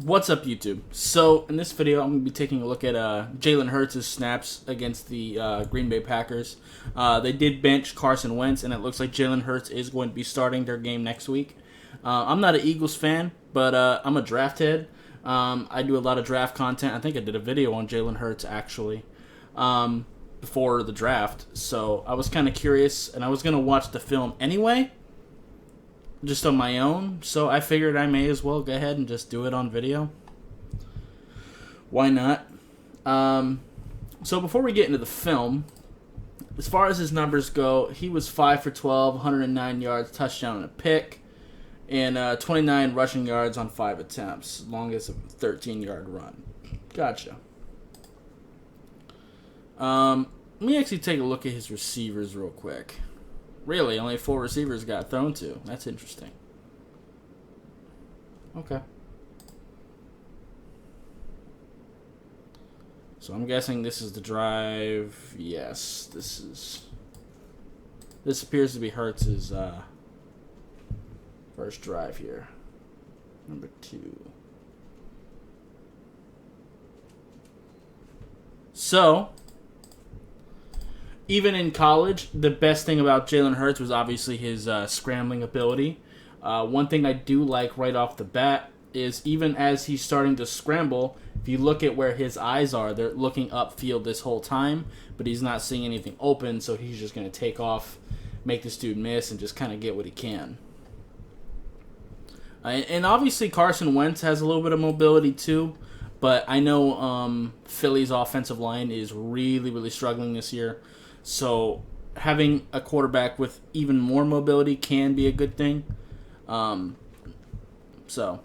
What's up, YouTube? So, in this video, I'm going to be taking a look at Jalen Hurts' snaps against the Green Bay Packers. They did bench Carson Wentz, and it looks like Jalen Hurts is going to be starting their game next week. I'm not an Eagles fan, but I'm a draft head. I do a lot of draft content. I think I did a video on Jalen Hurts, actually, before the draft. So, I was kind of curious, and I was going to watch the film anyway, just on my own, so I figured I may as well go ahead and just do it on video. Why not? So before we get into the film, as far as his numbers go, he was 5 for 12, 109 yards, touchdown and a pick, and 29 rushing yards on 5 attempts, longest 13-yard run. Gotcha. Let me actually take a look at his receivers real quick. Really, only 4 receivers got thrown to. That's interesting. Okay. So I'm guessing this is the drive. Yes, this appears to be Hurts' first drive here. Number 2. So, even in college, the best thing about Jalen Hurts was obviously his scrambling ability. One thing I do like right off the bat is even as he's starting to scramble, if you look at where his eyes are, they're looking upfield this whole time, but he's not seeing anything open, so he's just going to take off, make this dude miss, and just kind of get what he can. And obviously Carson Wentz has a little bit of mobility too, but I know Philly's offensive line is really, really struggling this year. So having a quarterback with even more mobility can be a good thing. So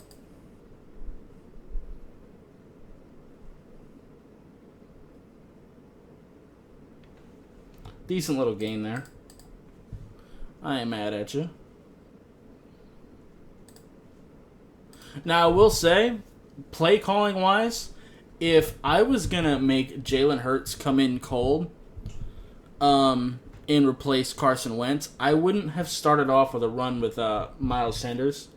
decent little gain there. I ain't mad at you. Now I will say, play calling wise, if I was gonna make Jalen Hurts come in cold, and replace Carson Wentz, I wouldn't have started off with a run with Miles Sanders.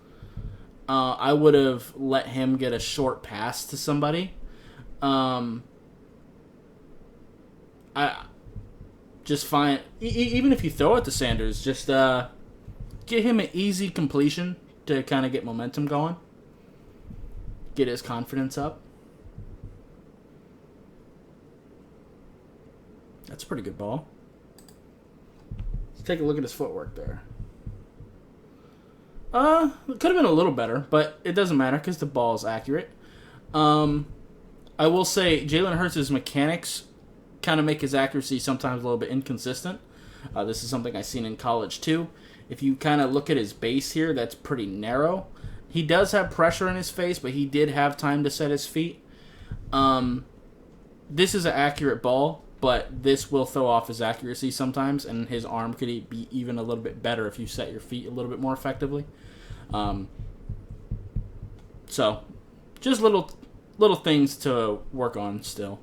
I would have let him get a short pass to somebody. I just find even if you throw it to Sanders, just get him an easy completion to kind of get momentum going, get his confidence up. That's a pretty good ball. Take a look at his footwork there. It could have been a little better, but it doesn't matter because the ball is accurate. I will say Jalen Hurts' mechanics kind of make his accuracy sometimes a little bit inconsistent. This is something I've seen in college too. If you kind of look at his base here, that's pretty narrow. He does have pressure in his face, but he did have time to set his feet. This is an accurate ball, but this will throw off his accuracy sometimes, and his arm could be even a little bit better if you set your feet a little bit more effectively. So, just little things to work on still.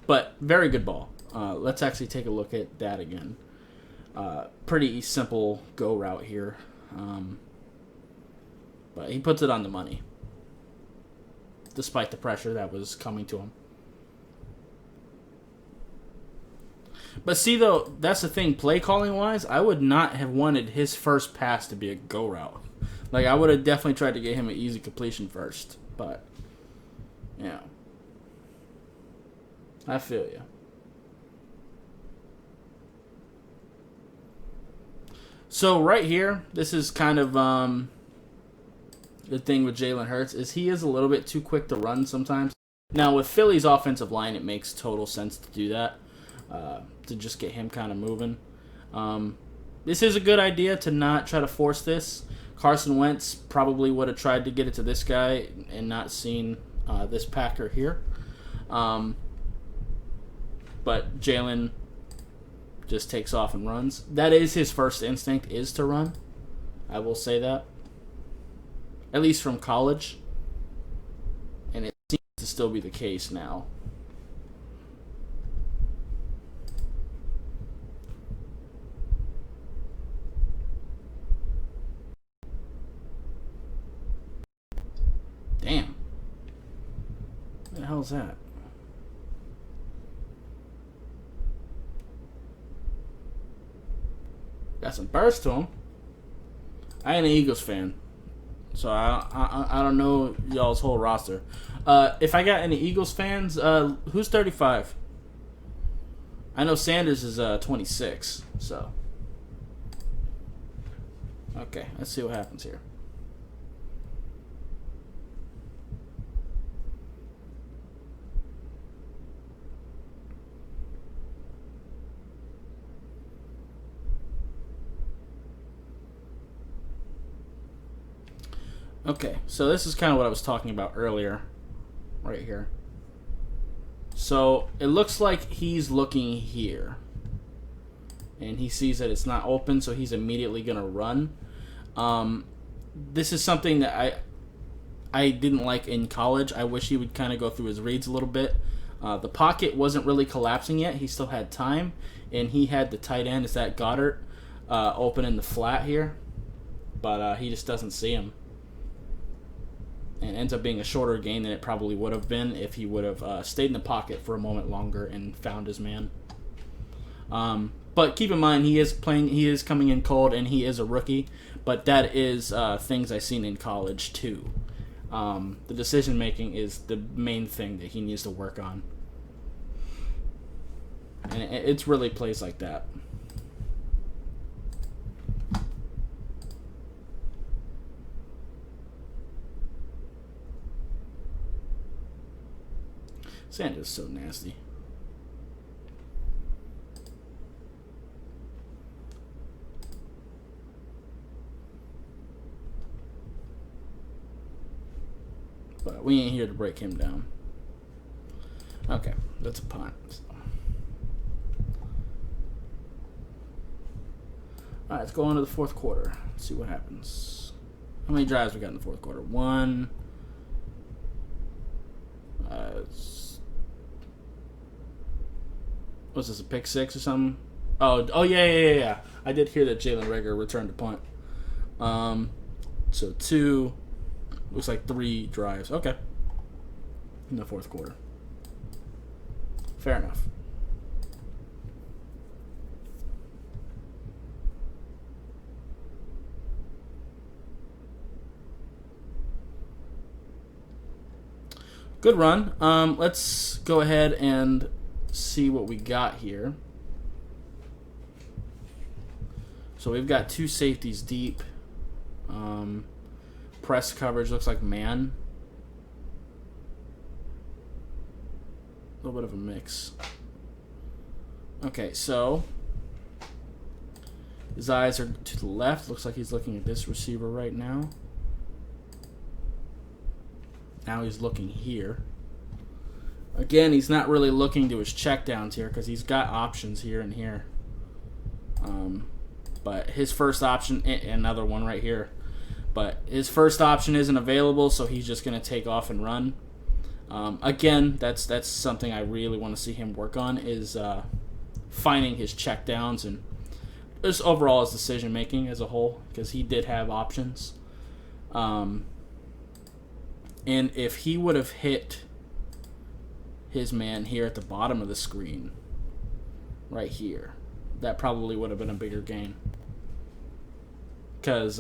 But very good ball. Let's actually take a look at that again. Pretty simple go route here. But he puts it on the money, despite the pressure that was coming to him. But see, though, that's the thing. Play calling wise, I would not have wanted his first pass to be a go route. Like, I would have definitely tried to get him an easy completion first. But, yeah. I feel you. So, right here, this is kind of the thing with Jalen Hurts, is he is a little bit too quick to run sometimes. Now, with Philly's offensive line, it makes total sense to do that. To just get him kind of moving. This is a good idea to not try to force this. Carson Wentz probably would have tried to get it to this guy and not seen this Packer here. But Jalen just takes off and runs. That is his first instinct, is to run. I will say that. At least from college. And it seems to still be the case now. Damn. What the hell is that? Got some burst to him. I ain't an Eagles fan, so I don't know y'all's whole roster. If I got any Eagles fans, who's 35? I know Sanders is 26, so. Okay, let's see what happens here. Okay, so this is kind of what I was talking about earlier, right here. So it looks like he's looking here, and he sees that it's not open, so he's immediately going to run. This is something that I didn't like in college. I wish he would kind of go through his reads a little bit. The pocket wasn't really collapsing yet. He still had time, and he had the tight end, is that Goddard, open in the flat here, but he just doesn't see him. And ends up being a shorter gain than it probably would have been if he would have stayed in the pocket for a moment longer and found his man. But keep in mind, he is coming in cold, and he is a rookie. But that is things I've seen in college too. The decision making is the main thing that he needs to work on, and it's really plays like that. Sanders is so nasty. But we ain't here to break him down. Okay, that's a punt. Alright, let's go on to the fourth quarter. Let's see what happens. How many drives we got in the fourth quarter? One. Was this a pick six or something? Oh yeah. I did hear that Jalen Reagor returned to punt. So 2. Looks like 3 drives. Okay. In the fourth quarter. Fair enough. Good run. Let's go ahead and see what we got here. So we've got 2 safeties deep. Press coverage looks like man. A little bit of a mix. Okay, so his eyes are to the left. Looks like he's looking at this receiver right now. Now he's looking here. Again, he's not really looking to his checkdowns here because he's got options here and here. But his first option, another one right here. But his first option isn't available, so he's just going to take off and run. Again, that's something I really want to see him work on, is finding his checkdowns and just overall his decision making as a whole, because he did have options. And if he would have hit his man here at the bottom of the screen, right here, that probably would have been a bigger gain. Because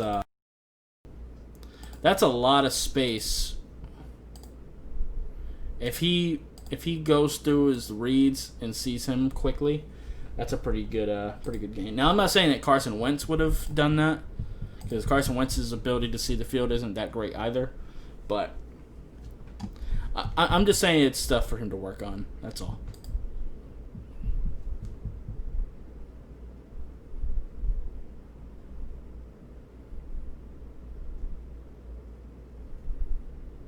that's a lot of space. If he goes through his reads and sees him quickly, that's a pretty good gain. Now, I'm not saying that Carson Wentz would have done that, because Carson Wentz's ability to see the field isn't that great either. But I'm just saying it's stuff for him to work on. That's all.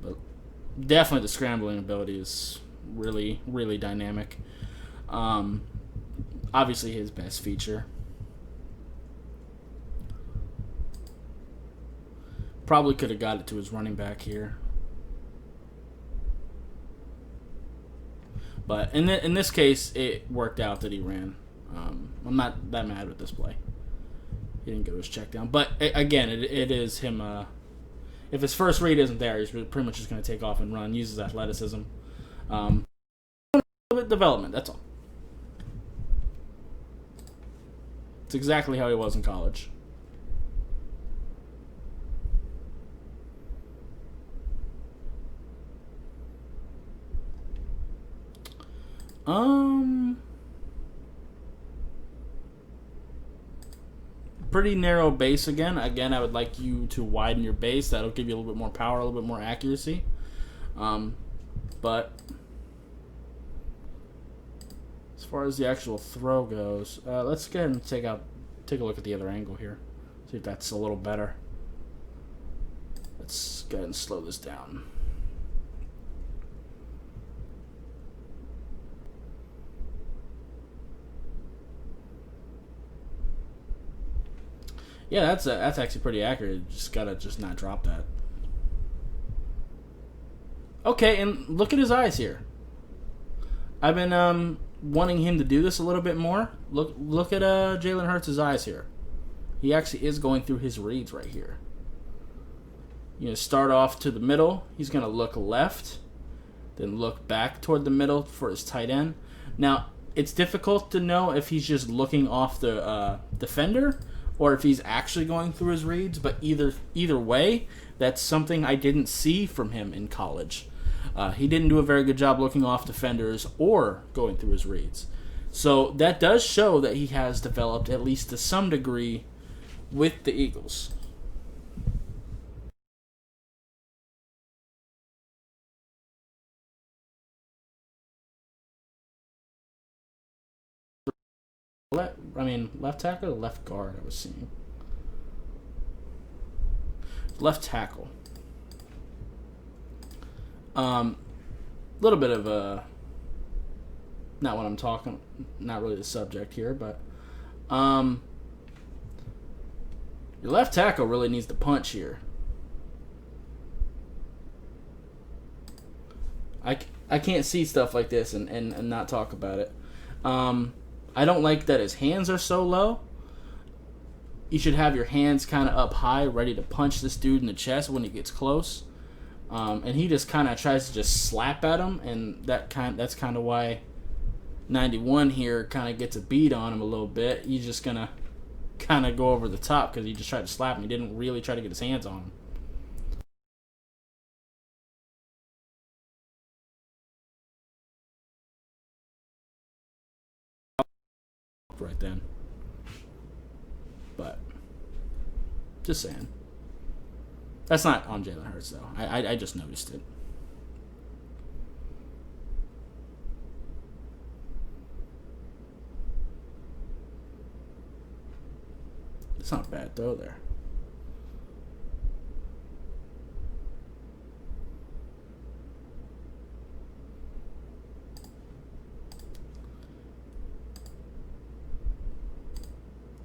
But definitely the scrambling ability is really, really dynamic. Obviously his best feature. Probably could have got it to his running back here. But in this case, it worked out that he ran. I'm not that mad with this play. He didn't go to his check down. But again, it is him. if his first read isn't there, he's pretty much just going to take off and run. Uses athleticism. A little bit development, that's all. It's exactly how he was in college. Pretty narrow base again. Again, I would like you to widen your base. That'll give you a little bit more power, a little bit more accuracy. But as far as the actual throw goes, let's go ahead and take a look at the other angle here. See if that's a little better. Let's go ahead and slow this down. Yeah, that's actually pretty accurate. You just gotta not drop that. Okay, and look at his eyes here. I've been wanting him to do this a little bit more. Look at Jalen Hurts' eyes here. He actually is going through his reads right here. You know, start off to the middle. He's gonna look left, then look back toward the middle for his tight end. Now, it's difficult to know if he's just looking off the defender or if he's actually going through his reads, but either way, that's something I didn't see from him in college. He didn't do a very good job looking off defenders or going through his reads. So that does show that he has developed, at least to some degree, with the Eagles. Left tackle or left guard I was seeing? Left tackle. Little bit of a... Not what I'm talking... Not really the subject here, but... Your left tackle really needs to punch here. I can't see stuff like this and not talk about it. I don't like that his hands are so low. You should have your hands kind of up high, ready to punch this dude in the chest when he gets close. And he just kind of tries to just slap at him, and that's kind of why 91 here kind of gets a beat on him a little bit. He's just going to kind of go over the top because he just tried to slap him. He didn't really try to get his hands on him. Right then. But just saying. That's not on Jalen Hurts though. I just noticed it. It's not a bad throw there.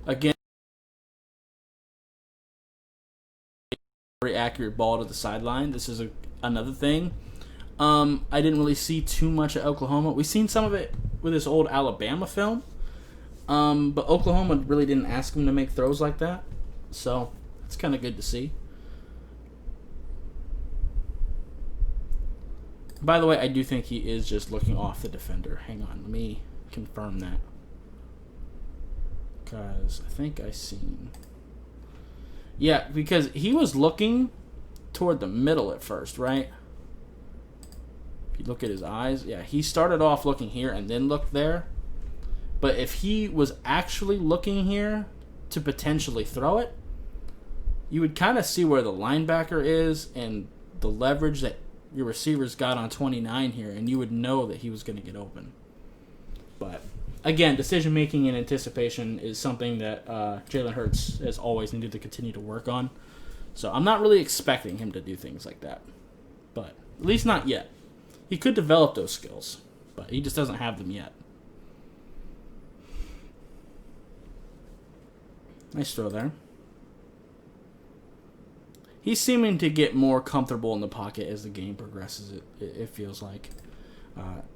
Again, very accurate ball to the sideline. This is another thing. I didn't really see too much of Oklahoma. We've seen some of it with this old Alabama film. But Oklahoma really didn't ask him to make throws like that. So, it's kind of good to see. By the way, I do think he is just looking off the defender. Hang on, let me confirm that. Because I think I seen... Yeah, because he was looking toward the middle at first, right? If you look at his eyes, yeah, he started off looking here and then looked there. But if he was actually looking here to potentially throw it, you would kind of see where the linebacker is and the leverage that your receivers got on 29 here, and you would know that he was going to get open. But again, decision-making and anticipation is something that Jalen Hurts has always needed to continue to work on. So I'm not really expecting him to do things like that. But at least not yet. He could develop those skills, but he just doesn't have them yet. Nice throw there. He's seeming to get more comfortable in the pocket as the game progresses, it feels like.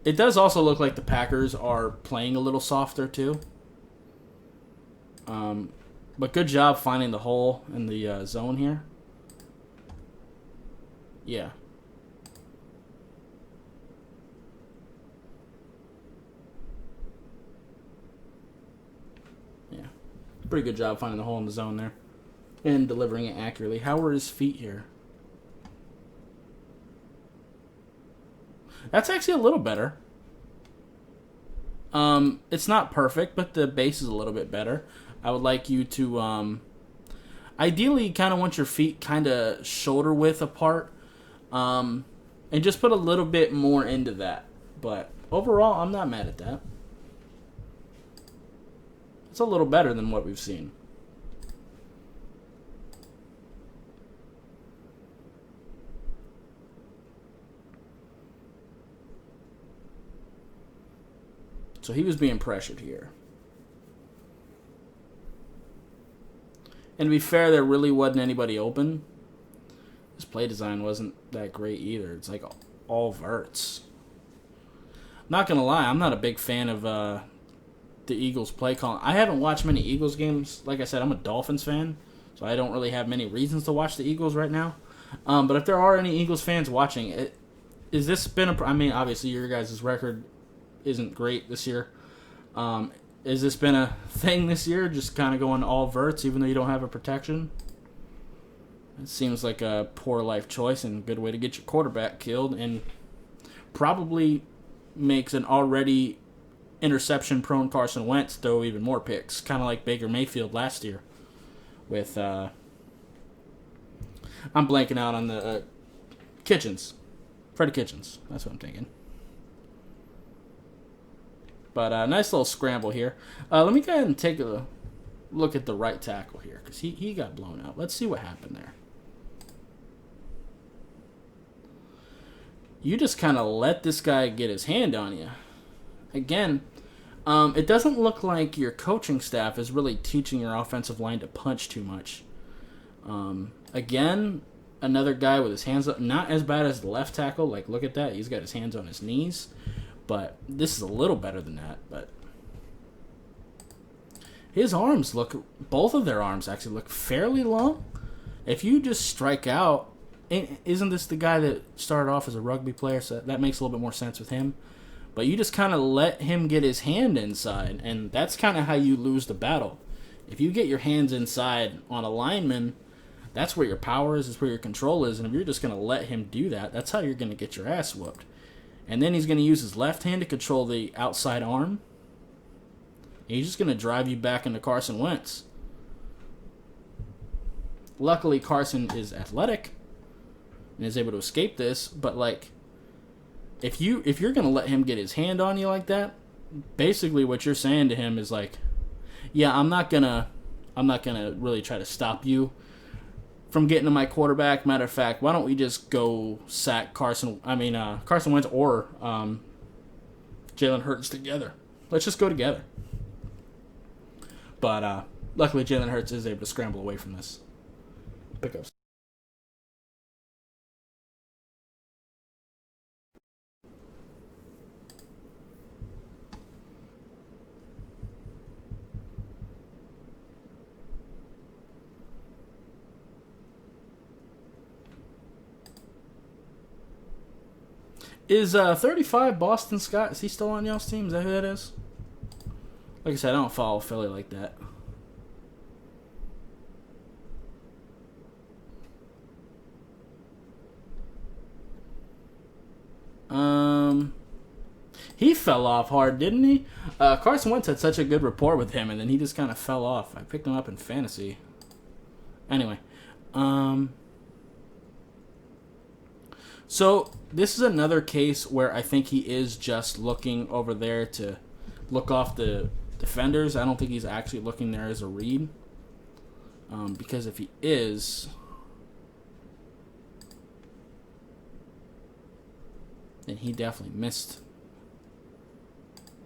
It does also look like the Packers are playing a little softer too. But good job finding the hole in the zone here. Yeah. Yeah. Pretty good job finding the hole in the zone there and delivering it accurately. How were his feet here? That's actually a little better. It's not perfect, but the base is a little bit better. I would like you to, ideally, you kind of want your feet kind of shoulder width apart, and just put a little bit more into that. But overall, I'm not mad at that. It's a little better than what we've seen. So he was being pressured here. And to be fair, there really wasn't anybody open. His play design wasn't that great either. It's like all verts. Not going to lie, I'm not a big fan of the Eagles play calling. I haven't watched many Eagles games. Like I said, I'm a Dolphins fan, so I don't really have many reasons to watch the Eagles right now. But if there are any Eagles fans watching, is this been a... I mean, obviously, your guys' record isn't great this year. Has this been a thing this year, just kind of going all verts even though you don't have a protection? It seems like a poor life choice and a good way to get your quarterback killed, and probably makes an already interception-prone Carson Wentz throw even more picks, kind of like Baker Mayfield last year with... I'm blanking out on the Kitchens. Freddie Kitchens. That's what I'm thinking. But nice little scramble here. Let me go ahead and take a look at the right tackle here, because he got blown out. Let's see what happened there. You just kind of let this guy get his hand on you. Again, it doesn't look like your coaching staff is really teaching your offensive line to punch too much. Again, another guy with his hands up. Not as bad as the left tackle. Like, look at that. He's got his hands on his knees. But this is a little better than that. But his arms look, both of their arms actually look fairly long. If you just strike out, isn't this the guy that started off as a rugby player? So that makes a little bit more sense with him. But you just kind of let him get his hand inside, and that's kind of how you lose the battle. If you get your hands inside on a lineman, that's where your power is, that's where your control is, and if you're just going to let him do that, that's how you're going to get your ass whooped. And then he's going to use his left hand to control the outside arm. He's just going to drive you back into Carson Wentz. Luckily, Carson is athletic and is able to escape this, but like, if you're going to let him get his hand on you like that, basically what you're saying to him is like, yeah, I'm not going to really try to stop you from getting to my quarterback. Matter of fact, why don't we just go sack Carson Wentz or Jalen Hurts together. Let's just go together. But luckily Jalen Hurts is able to scramble away from this. Pickups. Is 35 Boston Scott? Is he still on y'all's team? Is that who that is? Like I said, I don't follow Philly like that. He fell off hard, didn't he? Carson Wentz had such a good rapport with him, and then he just kind of fell off. I picked him up in fantasy. Anyway, so this is another case where I think he is just looking over there to look off the defenders. I don't think he's actually looking there as a read. Because if he is, then he definitely missed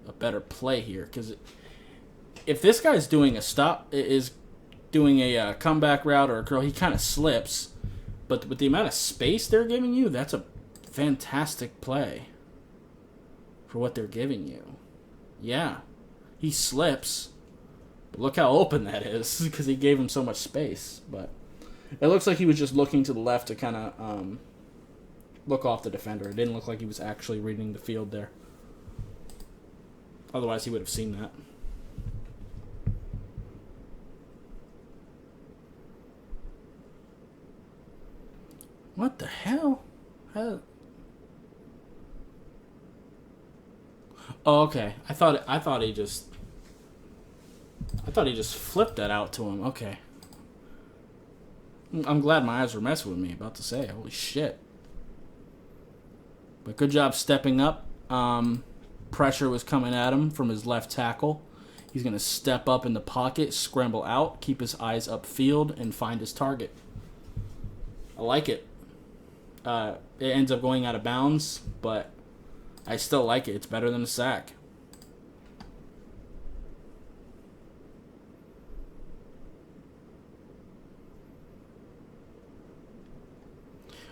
a better play here. Because if this guy's doing a comeback route or a curl, he kind of slips. But with the amount of space they're giving you, that's a fantastic play for what they're giving you. Yeah, he slips. But look how open that is because he gave him so much space. But it looks like he was just looking to the left to kind of look off the defender. It didn't look like he was actually reading the field there. Otherwise, he would have seen that. What the hell? Oh, okay. I thought he just flipped that out to him. Okay. I'm glad my eyes were messing with me. About to say, holy shit. But good job stepping up. Pressure was coming at him from his left tackle. He's going to step up in the pocket, scramble out, keep his eyes upfield, and find his target. I like it. It ends up going out of bounds, but I still like it. It's better than a sack.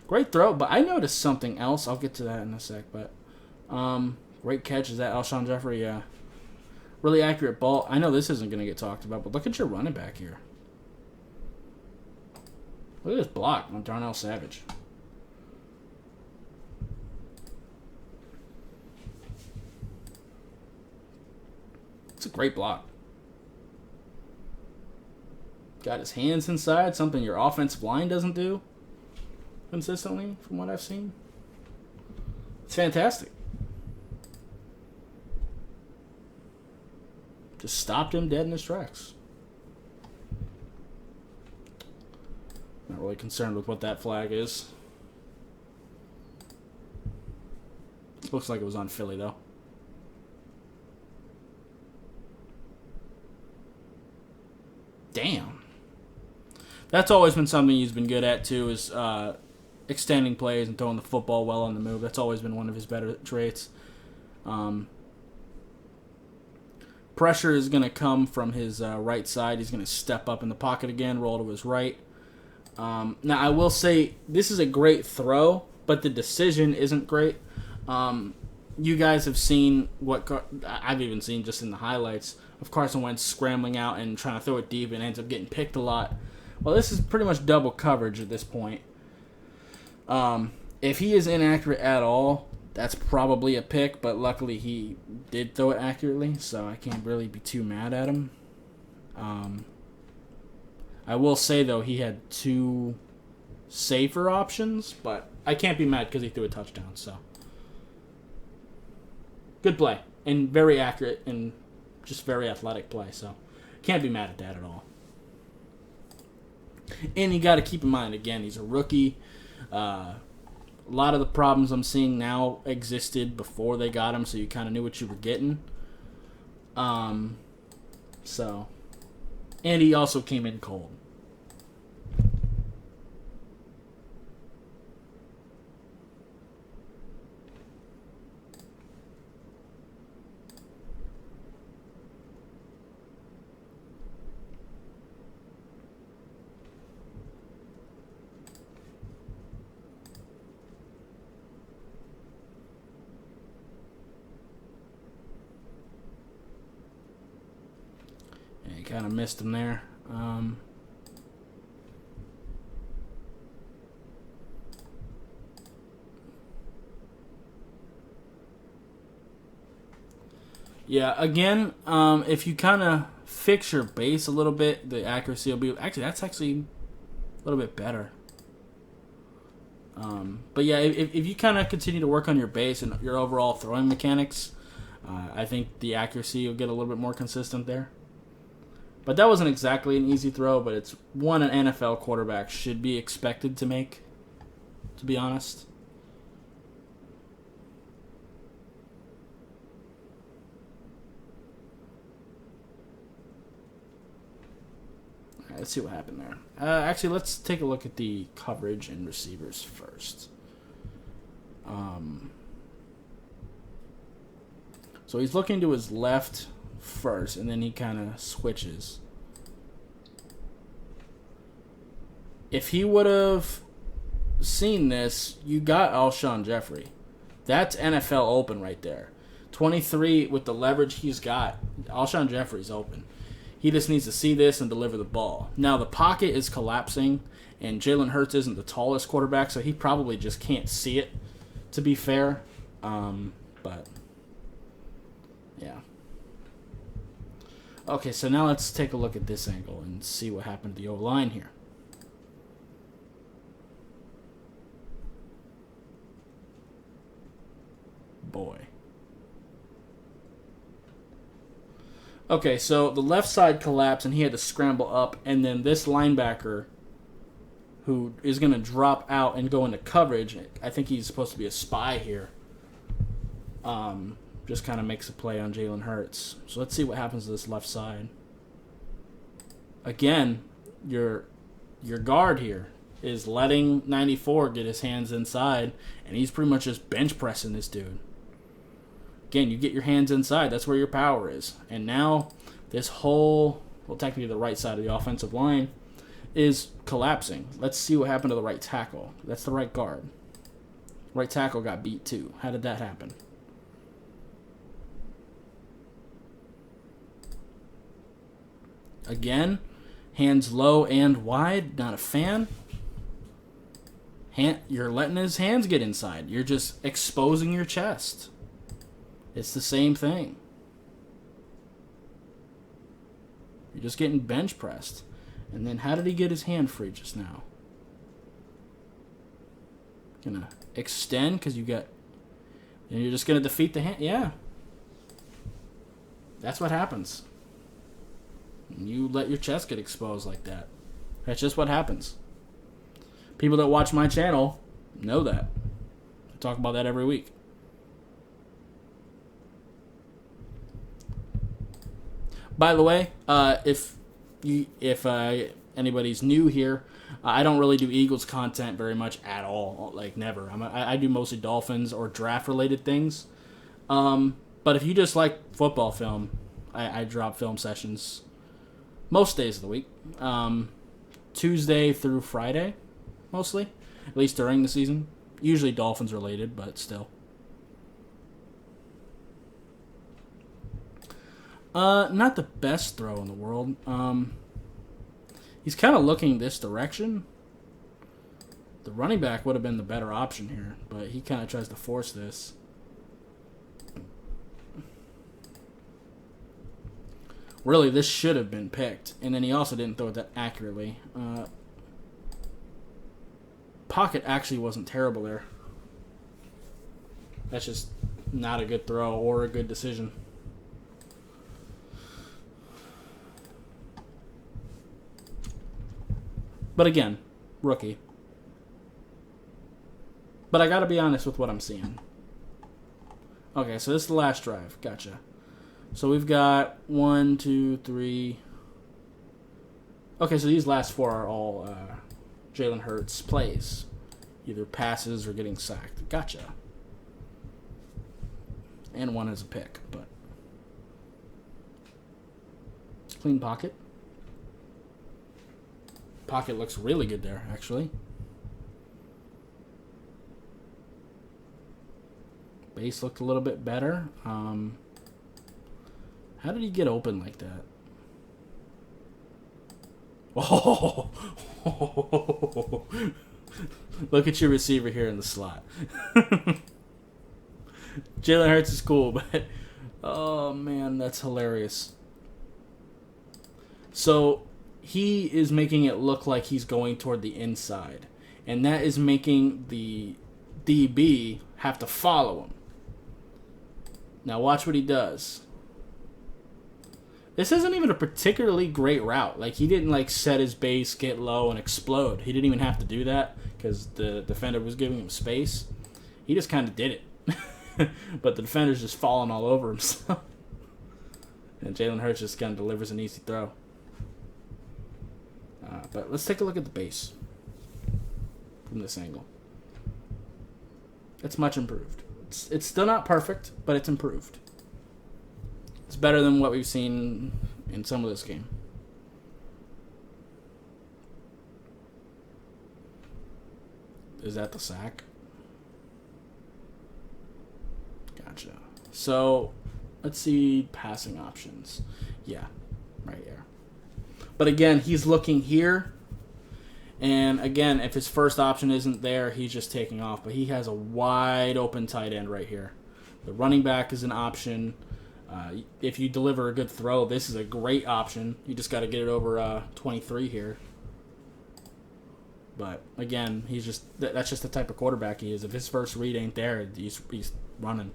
Great throw, but I noticed something else. I'll get to that in a sec, but great catch. Is that Alshon Jeffrey? Yeah. Really accurate ball. I know this isn't going to get talked about, but look at your running back here. Look at this block on Darnell Savage. It's a great block. Got his hands inside, something your offensive line doesn't do consistently, from what I've seen. It's fantastic. Just stopped him dead in his tracks. Not really concerned with what that flag is. Looks like it was on Philly, though. Damn. That's always been something he's been good at, too, is extending plays and throwing the football well on the move. That's always been one of his better traits. Pressure is going to come from his right side. He's going to step up in the pocket again, roll to his right. Now, I will say this is a great throw, but the decision isn't great. You guys have seen what I've even seen just in the highlights of Carson Wentz scrambling out and trying to throw it deep and ends up getting picked a lot. Well, this is pretty much double coverage at this point. If he is inaccurate at all, that's probably a pick, but luckily he did throw it accurately, so I can't really be too mad at him. I will say, though, he had two safer options, but I can't be mad because he threw a touchdown, so. Good play, and very accurate, and just very athletic play, so can't be mad at that at all. And you got to keep in mind, again, he's a rookie. A lot of the problems I'm seeing now existed before they got him, so you kind of knew what you were getting. So, and he also came in cold. Kind of missed him there. Yeah, again, if you kind of fix your base a little bit, the accuracy will be... Actually, that's actually a little bit better. But yeah, if you kind of continue to work on your base and your overall throwing mechanics, I think the accuracy will get a little bit more consistent there. But that wasn't exactly an easy throw, but it's one an NFL quarterback should be expected to make, to be honest. All right, let's see what happened there. Actually, let's take a look at the coverage and receivers first. So he's looking to his left first, and then he kind of switches. If he would have seen this, you got Alshon Jeffrey. That's NFL open right there. 23 with the leverage he's got. Alshon Jeffrey's open. He just needs to see this and deliver the ball. Now the pocket is collapsing, And Jalen Hurts isn't the tallest quarterback, so he probably just can't see it, to be fair. But, yeah. Okay, so now let's take a look at this angle and see what happened to the O-line here. Boy. Okay, so the left side collapsed and he had to scramble up, and then this linebacker who is going to drop out and go into coverage, I think he's supposed to be a spy here, just kind of makes a play on Jalen Hurts. So let's see what happens to this left side. Again, your guard here is letting 94 get his hands inside, and he's pretty much just bench pressing this dude. Again, you get your hands inside. That's where your power is. And now this whole, well, technically the right side of the offensive line is collapsing. Let's see what happened to the right tackle. That's the right guard. Right tackle got beat too. How did that happen? Again, hands low and wide. Not a fan. You're letting his hands get inside. You're just exposing your chest. It's the same thing. You're just getting bench pressed. And then how did he get his hand free just now? Gonna extend because and you're just gonna defeat the hand. Yeah. That's what happens. You let your chest get exposed like that. That's just what happens. People that watch my channel know that. I talk about that every week. By the way, if anybody's new here, I don't really do Eagles content very much at all, like never. I do mostly Dolphins or draft-related things. But if you just like football film, I drop film sessions most days of the week. Tuesday through Friday, mostly, at least during the season. Usually Dolphins-related, but still. Not the best throw in the world. He's kind of looking this direction. The running back would have been the better option here, but he kind of tries to force this. Really, this should have been picked, and then he also didn't throw it that accurately. Pocket actually wasn't terrible there. That's just not a good throw or a good decision. But again, rookie. But I gotta be honest with what I'm seeing. Okay, so this is the last drive. Gotcha. So we've got 1, 2, 3. Okay, so these last 4 are all Jalen Hurts plays. Either passes or getting sacked. Gotcha. And 1 is a pick, but clean pocket. Pocket looks really good there, actually. Base looked a little bit better. How did he get open like that? Oh! Look at your receiver here in the slot. Jalen Hurts is cool, but oh man, that's hilarious. So he is making it look like he's going toward the inside, and that is making the DB have to follow him. Now watch what he does. This isn't even a particularly great route. Like, he didn't like set his base, get low, and explode. He didn't even have to do that because the defender was giving him space. He just kind of did it. But the defender's just falling all over himself. And Jalen Hurts just kind of delivers an easy throw. But let's take a look at the base from this angle. It's much improved. It's still not perfect, but it's improved. It's better than what we've seen in some of this game. Is that the sack? Gotcha. So, let's see passing options. Yeah, right here. But again, he's looking here, And again, if his first option isn't there, he's just taking off. But he has a wide open tight end right here. The running back is an option. If you deliver a good throw, this is a great option. You just got to get it over 23 here. But again, that's just the type of quarterback he is. If his first read ain't there, he's running.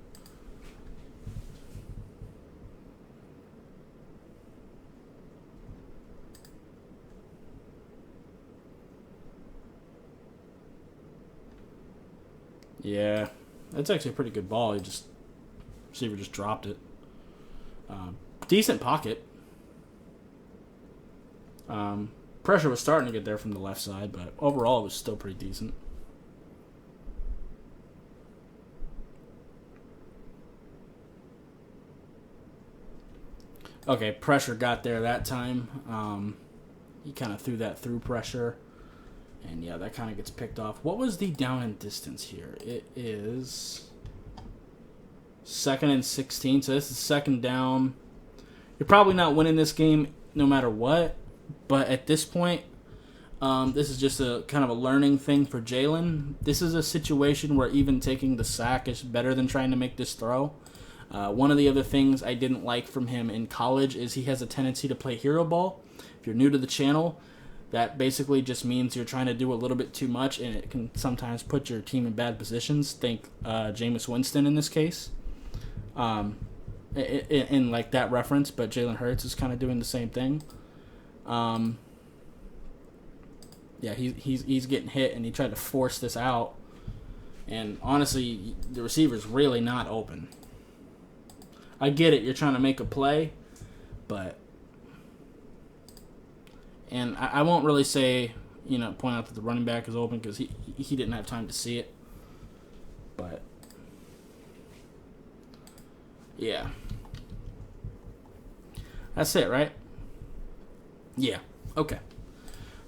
Yeah, that's actually a pretty good ball. Receiver just dropped it. Decent pocket. Pressure was starting to get there from the left side, but overall it was still pretty decent. Okay, pressure got there that time. He kind of threw that through pressure. And yeah, that kind of gets picked off. What was the down and distance here? It is 2nd and 16. So this is 2nd down. You're probably not winning this game no matter what. But at this point, this is just a kind of a learning thing for Jalen. This is a situation where even taking the sack is better than trying to make this throw. One of the other things I didn't like from him in college is he has a tendency to play hero ball. If you're new to the channel, that basically just means you're trying to do a little bit too much, and it can sometimes put your team in bad positions. Think Jameis Winston in this case, in like that reference. But Jalen Hurts is kind of doing the same thing. Yeah, he's getting hit, and he tried to force this out. And honestly, the receiver's really not open. I get it, you're trying to make a play, but... And I won't really say, point out that the running back is open because he didn't have time to see it. But, yeah. That's it, right? Yeah. Okay.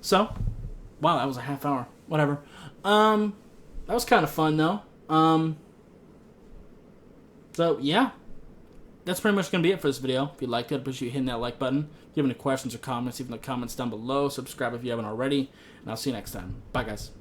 So, wow, that was a half hour. Whatever. That was kind of fun, though. So, yeah. That's pretty much going to be it for this video. If you liked it, I appreciate you hitting that like button. If you have any questions or comments, leave in the comments down below. Subscribe if you haven't already. And I'll see you next time. Bye, guys.